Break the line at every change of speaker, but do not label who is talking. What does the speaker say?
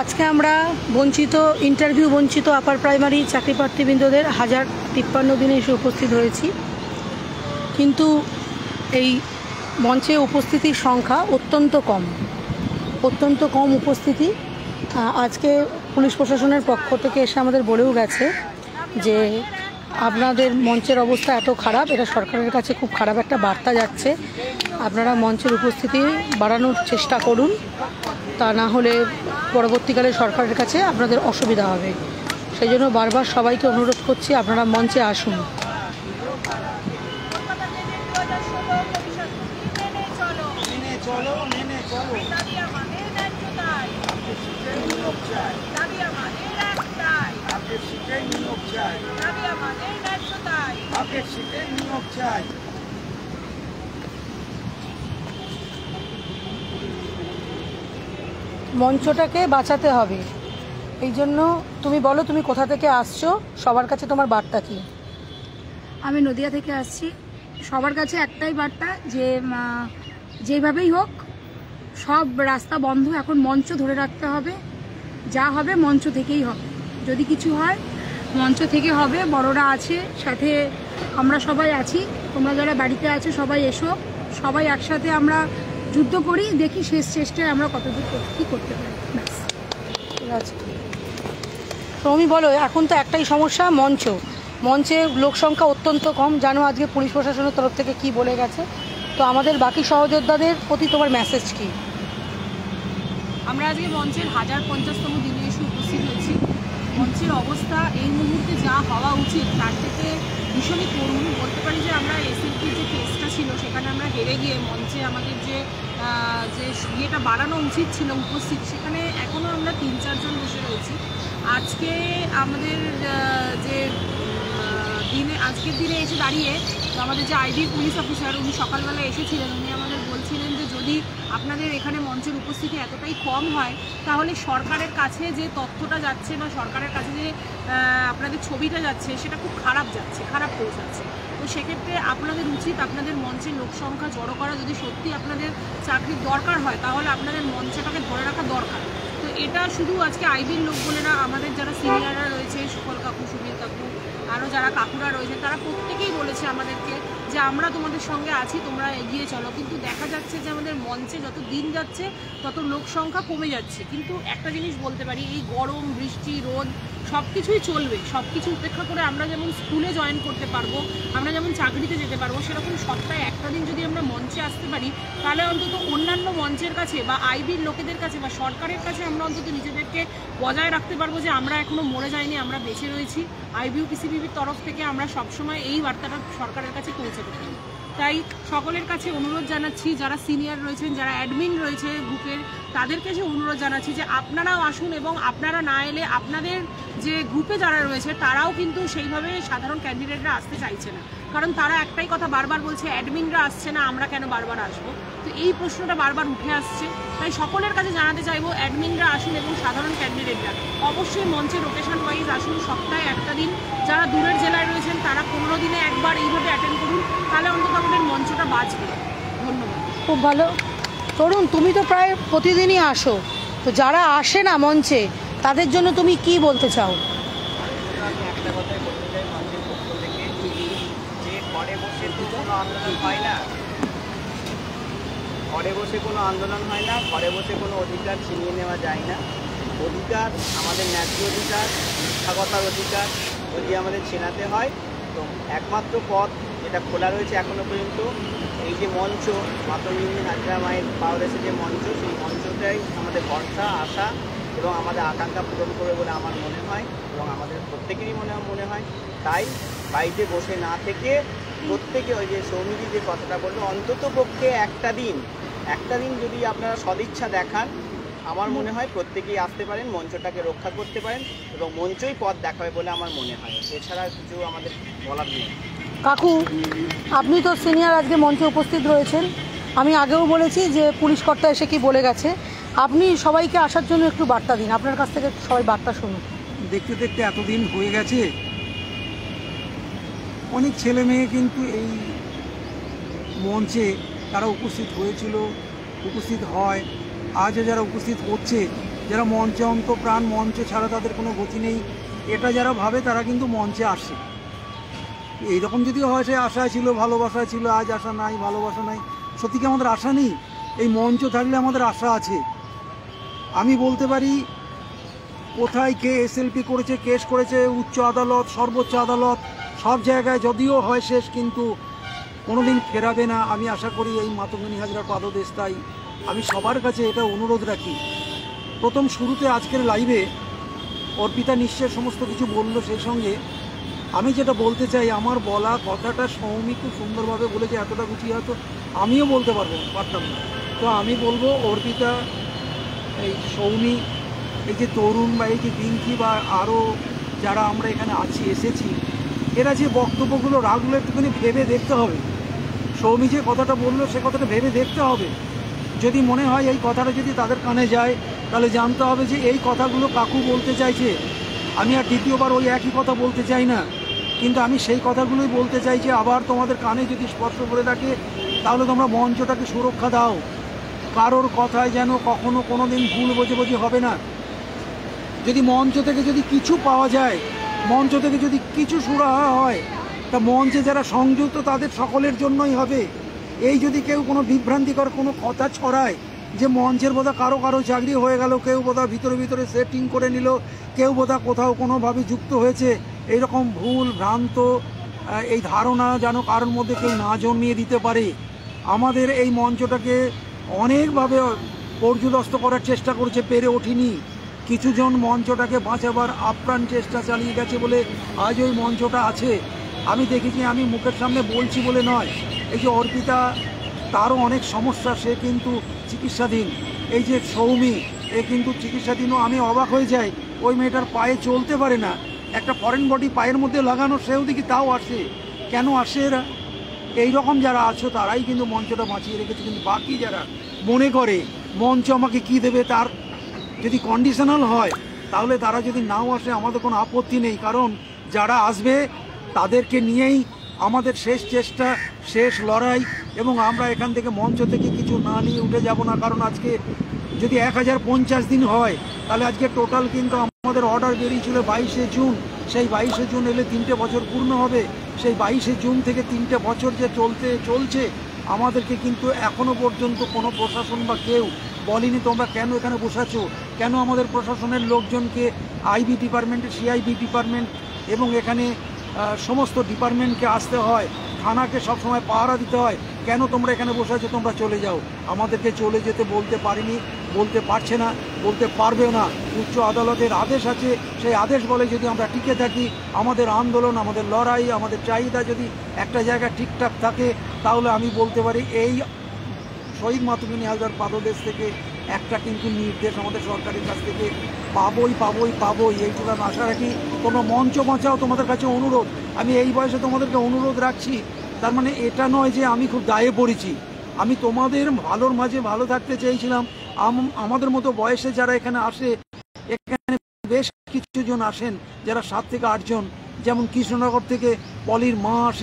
আজকে আমরা বঞ্চিত ইন্টারভিউ বঞ্চিত আপার প্রাইমারি চাকরি প্রার্থীবৃন্দদের 1053 দিনে এসে উপস্থিত হয়েছি, কিন্তু এই মঞ্চে উপস্থিতির সংখ্যা অত্যন্ত কম উপস্থিতি। আজকে পুলিশ প্রশাসনের পক্ষ থেকে এসে আমাদের বলেও গেছে যে আপনাদের মঞ্চের অবস্থা এত খারাপ, এটা সরকারের কাছে খুব খারাপ একটা বার্তা যাচ্ছে। আপনারা মঞ্চের উপস্থিতি বাড়ানোর চেষ্টা করুন, তা না হলে পরবর্তীকালে সরকারের কাছে আপনাদের অসুবিধা হবে। সেই জন্য বারবার সবাইকে অনুরোধ করছি, আপনারা মঞ্চে আসুন। মঞ্চটাকে বাঁচাতে হবে, এই জন্য তুমি বলো তুমি কোথা থেকে আসছো, সবার কাছে তোমার বার্তা কি?
আমি নদিয়া থেকে আসছি। সবার কাছে একটাই বার্তা যে যেভাবেই হোক সব রাস্তা বন্ধ, এখন মঞ্চ ধরে রাখতে হবে। যা হবে মঞ্চ থেকেই হবে, যদি কিছু হয় মঞ্চ থেকে হবে। বড়রা আছে সাথে, আমরা সবাই আছি, তোমরা যারা বাড়িতে আছো সবাই এসো, সবাই একসাথে আমরা যুদ্ধ করি, দেখি শেষ চেষ্টায় আমরা কতদূর কী করতে পারি। ব্যাস,
ঠিক আছে। তুমি বলো, এখন তো একটাই সমস্যা, মঞ্চে লোক সংখ্যা অত্যন্ত কম। জানো আজকে পুলিশ প্রশাসনের তরফ থেকে কি বলে গেছে, তো আমাদের বাকি সহযোদ্ধাদের প্রতি তোমার মেসেজ কি?
আমরা আজকে মঞ্চের 1050তম দিনে এসে উপস্থিত হয়েছি। মঞ্চের অবস্থা এই মুহূর্তে যা হওয়া উচিত তার থেকে ভীষণই করুণ। বলতে পারি যে আমরা এসএলপির যে কেসটা ছিল সেখানে আমরা হেরে গিয়ে মঞ্চে আমাদের যে ইয়েটা বাড়ানো উচিত ছিল উপস্থিত, সেখানে এখনও আমরা 3-4 জন বসে রয়েছি। আজকে আমাদের যে আজকের দিনে এসে দাঁড়িয়ে আমাদের যে আইবি পুলিশ অফিসার, উনি সকালবেলা এসেছিলেন, উনি আমাদের বলছিলেন যে যদি আপনাদের এখানে মঞ্চের উপস্থিতি এতটাই কম হয় তাহলে সরকারের কাছে যে তথ্যটা যাচ্ছে বা সরকারের কাছে যে আপনাদের ছবিটা যাচ্ছে সেটা খুব খারাপ পৌঁছাচ্ছে। তো সেক্ষেত্রে আপনাদের উচিত আপনাদের মঞ্চের লোক সংখ্যা জড়ো করা। যদি সত্যি আপনাদের চাকরির দরকার হয় তাহলে আপনাদের মঞ্চটাকে ধরে রাখা দরকার। তো এটা শুধু আজকে আইবির লোক বলে না, আমাদের যারা সিনিয়ররা রয়েছে, সুফল কাকু, সুবীর কাকু, আরও যারা কাকুরা রয়েছে, তারা প্রত্যেকেই বলেছে আমাদেরকে যে আমরা তোমাদের সঙ্গে আছি, তোমরা এগিয়ে চলো। কিন্তু দেখা যাচ্ছে যে আমাদের মঞ্চে যত দিন যাচ্ছে তত লোক সংখ্যা কমে যাচ্ছে। কিন্তু একটা জিনিস বলতে পারি, এই গরম, বৃষ্টি, রোদ সব কিছুই চলবে। সব কিছু উপেক্ষা করে আমরা যেমন স্কুলে জয়েন করতে পারবো, আমরা যেমন চাকরিতে যেতে পারবো, সেরকম সপ্তাহে একটা দিন যদি আমরা মঞ্চে আসতে পারি তাহলে অন্তত অন্যান্য মঞ্চের কাছে বা আইবির লোকেদের কাছে বা সরকারের কাছে আমরা অন্তত নিজেদেরকে বজায় রাখতে পারবো যে আমরা এখনও মরে যাইনি, আমরা বেঁচে রয়েছি। আইবিউ পিসিবিবির তরফ থেকে আমরা সবসময় এই বার্তাটা সরকারের কাছে পৌঁছে দিতে পারি। তাই সকলের কাছে অনুরোধ জানাচ্ছি, যারা সিনিয়র রয়েছেন, যারা অ্যাডমিন রয়েছে গ্রুপের, তাদের কাছে অনুরোধ জানাচ্ছি যে আপনারাও আসুন, এবং আপনারা না এলে আপনাদের যে গ্রুপে যারা রয়েছে তারাও কিন্তু সেইভাবে সাধারণ ক্যান্ডিডেটরা আসতে চাইছে না। কারণ তারা একটাই কথা বারবার বলছে, অ্যাডমিনরা আসছে না, আমরা কেন বারবার আসবো? তো এই প্রশ্নটা বারবার উঠে আসছে। তাই সকলের কাছে জানাতে চাইবো, অ্যাডমিনরা আসুন এবং সাধারণ ক্যান্ডিডেটরা অবশ্যই মঞ্চে রোটেশন ওয়াইজ আসুন। সপ্তাহে একটা দিন, যারা দূরের জেলায় রয়েছেন তারা 15 দিনে একবার এইভাবে অ্যাটেন্ড করুন, তাহলে অন্তত আমাদের মঞ্চটা বাঁচবে। ধন্যবাদ।
খুব ভালো। তরুণ, তুমি তো প্রায় প্রতিদিনই আসো, তো যারা আসে না মঞ্চে তাদের জন্য তুমি কি বলতে চাও?
আমি একটা কথাই বলতে চাই মঞ্চের পক্ষ থেকে, যে ঘরে বসে তো কোনো আন্দোলন হয় না, ঘরে বসে কোনো আন্দোলন হয় না, ঘরে বসে কোনো অধিকার ছিনিয়ে নেওয়া যায় না। অধিকার আমাদের ন্যায্য অধিকার, শিক্ষাগতার অধিকার যদি আমাদের ছেনাতে হয়, তো একমাত্র পথ যেটা খোলা রয়েছে এখনও পর্যন্ত, এই যে মঞ্চ, মাতঙ্গিনী হাজরা মায়ের পাওয়ারেসে যে মঞ্চ, সেই মঞ্চটাই আমাদের ভরসা, আশা এবং আমাদের আকাঙ্ক্ষা পূরণ করবে বলে আমার মনে হয়, এবং আমাদের প্রত্যেকেরই মনে হয়। তাই বাড়িতে বসে না থেকে প্রত্যেকে, ওই যে সৌমিজি যে কথাটা বললো, অন্তত পক্ষে একটা দিন যদি আপনারা সদিচ্ছা দেখান, আমার মনে হয় প্রত্যেকেই আসতে পারেন, মঞ্চটাকে রক্ষা করতে পারেন এবং মঞ্চই পথ দেখাবে বলে আমার মনে হয়। এছাড়া কিছু আমাদের বলার নেই।
কাকু, আপনি তো সিনিয়র, আজকে মঞ্চে উপস্থিত রয়েছেন। আমি আগেও বলেছি যে পুলিশ কর্তা এসে কি বলে গেছে, আপনি সবাইকে আসার জন্য একটু বার্তা দিন, আপনার কাছ থেকে সবাই বার্তা শুনুন।
দেখতে দেখতে এতদিন হয়ে গেছে, অনেক ছেলে মেয়ে কিন্তু এই মঞ্চে তারা উপস্থিত হয়েছিল, উপস্থিত হয়, আজও যারা উপস্থিত হচ্ছে, যারা মঞ্চে অন্তপ্রাণ, মঞ্চ ছাড়া তাদের কোনো গতি নেই, এটা যারা ভাবে তারা কিন্তু মঞ্চে আসে। এইরকম যদি হয় সে আশা ছিল, ভালোবাসা ছিল, আজ আশা নাই, ভালোবাসা নাই। সত্যি কি আমাদের আশা নেই? এই মঞ্চ থাকলে আমাদের আশা আছে। আমি বলতে পারি কোথায় কে এসএলপি করেছে, কেস করেছে, উচ্চ আদালত, সর্বোচ্চ আদালত, সব জায়গায় যদিও হয় শেষ, কিন্তু কোনোদিন ফেরাবে না। আমি আশা করি এই মাতঙ্গিনী হাজরার পাদদেশ। তাই আমি সবার কাছে এটা অনুরোধ রাখি। প্রথম শুরুতে আজকের লাইভে অর্পিতা নিশ্চয় সমস্ত কিছু বললো, সেই সঙ্গে আমি যেটা বলতে চাই, আমার বলা কথাটা সৌমি খুব সুন্দরভাবে বলেছে, এতটা গুছিয়ে হয়তো আমিও বলতে পারতাম না। তো আমি বলবো অর্পিতা, এই সৌমি, এই যে তরুণ বা এই যে পিঙ্কি বা আরও যারা আমরা এখানে আছি, এসেছি, এরা যে বক্তব্যগুলো রাখলো একটুখানি ভেবে দেখতে হবে। সৌমি যে কথাটা বললো সে কথাটা ভেবে দেখতে হবে। যদি মনে হয় এই কথাটা যদি তাদের কানে যায়, তাহলে জানতে হবে যে এই কথাগুলো কাকু বলতে চাইছে। আমি আর দ্বিতীয়বার ওই একই কথা বলতে চাই না, কিন্তু আমি সেই কথাগুলোই বলতে চাই যে আবার তোমাদের কানে যদি স্পর্শ করে থাকে, তাহলে তোমরা মঞ্চটাকে সুরক্ষা দাও। কারোর কথায় যেন কখনো কোনো দিন ভুল বোঝাবুঝি হবে না। যদি মঞ্চ থেকে যদি কিছু পাওয়া যায়, মঞ্চ থেকে যদি কিছু সুরাহা হয়, তা মঞ্চে যারা সংযুক্ত তাদের সকলের জন্যই হবে। এই যদি কেউ কোনো বিভ্রান্তিকর কোনো কথা ছড়ায় যে মঞ্চের বোধহয় কারো চাকরি হয়ে গেল, কেউ বোধহয় ভিতরে সেটিং করে নিল, কেউ বোধহয় কোথাও কোনোভাবে যুক্ত হয়েছে, এইরকম ভুল ভ্রান্ত এই ধারণা যেন কারোর মধ্যে কেউ না জন্মিয়ে দিতে পারে। আমাদের এই মঞ্চটাকে অনেকভাবে পর্যুদস্ত করার চেষ্টা করেছে, পেরে ওঠেনি। কিছুজন মঞ্চটাকে বাঁচাবার আপ্রাণ চেষ্টা চালিয়ে গেছে বলে আজ ওই মঞ্চটা আছে। আমি দেখেছি, আমি মুখের সামনে বলছি বলে নয়, এই যে অর্পিতা, তারও অনেক সমস্যা, সে কিন্তু চিকিৎসাধীন। এই যে সৌমি, এ কিন্তু চিকিৎসাধীনও। আমি অবাক হয়ে যাই, ওই মেয়েটার পায়ে চলতে পারে না, একটা ফরেন বডি পায়ের মধ্যে লাগানো, সেও দেখি তাও আসে। কেন আসে এরা? এইরকম যারা আছো তারাই কিন্তু মঞ্চটা বাঁচিয়ে রেখেছে। কিন্তু বাকি যারা মনে করে মঞ্চ আমাকে কি দেবে, তার যদি কন্ডিশনাল হয়, তাহলে তারা যদি নাও আসে আমাদের কোনো আপত্তি নেই। কারণ যারা আসবে তাদেরকে নিয়েই আমাদের শেষ চেষ্টা, শেষ লড়াই। এবং আমরা এখান থেকে মঞ্চ থেকে কিছু না নিয়ে উঠে যাব না। কারণ আজকে যদি 1050 দিন হয়, তাহলে আজকে টোটাল কিন্তু আমাদের অর্ডার বেরিয়েছিল 22শে জুন। সেই 22শে জুন এলে 3টে বছর পূর্ণ হবে। সেই 22শে জুন থেকে 3টে বছর যে চলছে, আমাদেরকে কিন্তু এখনো পর্যন্ত কোনো প্রশাসন বা কেউ বলেনি তোমরা কেন এখানে বসাচ্ছ, কেন আমাদের প্রশাসনের লোকজনকে আইবি ডিপার্টমেন্টে, সিআইবি ডিপার্টমেন্ট এবং এখানে সমস্ত ডিপার্টমেন্টকে আসতে হয়, থানাকে সবসময় পাহারা দিতে হয়, কেন তোমরা এখানে বসে আছো, তোমরা চলে যাও। আমাদেরকে চলে যেতে বলতে পারিনি, বলতে পারছে না, বলতে পারবেও না। উচ্চ আদালতের আদেশ আছে, সেই আদেশ বলে যদি আমরা টিকে থাকি, আমাদের আন্দোলন, আমাদের লড়াই, আমাদের চাহিদা যদি একটা জায়গায় ঠিকঠাক থাকে, তাহলে আমি বলতে পারি এই শহীদ মাতঙ্গিনী হাজরার পাদদেশ থেকে একটা কিন্তু নির্দেশ আমাদের সরকারের কাছ থেকে পাবোই। এইটুকু আমি আশা রাখি। তোমরা মঞ্চ বাঁচাও, তোমাদের কাছে অনুরোধ। আমি এই বয়সে তোমাদেরকে অনুরোধ রাখছি, তার মানে এটা নয় যে আমি খুব দায়ে পড়েছি। আমি তোমাদের ভালোর মাঝে ভালো থাকতে চেয়েছিলাম। আমাদের মতো বয়সে যারা এখানে আসে, এখানে বেশ কিছু জন আসেন যারা 7 থেকে 8 জন, যেমন কৃষ্ণনগর থেকে পলির মা আসে,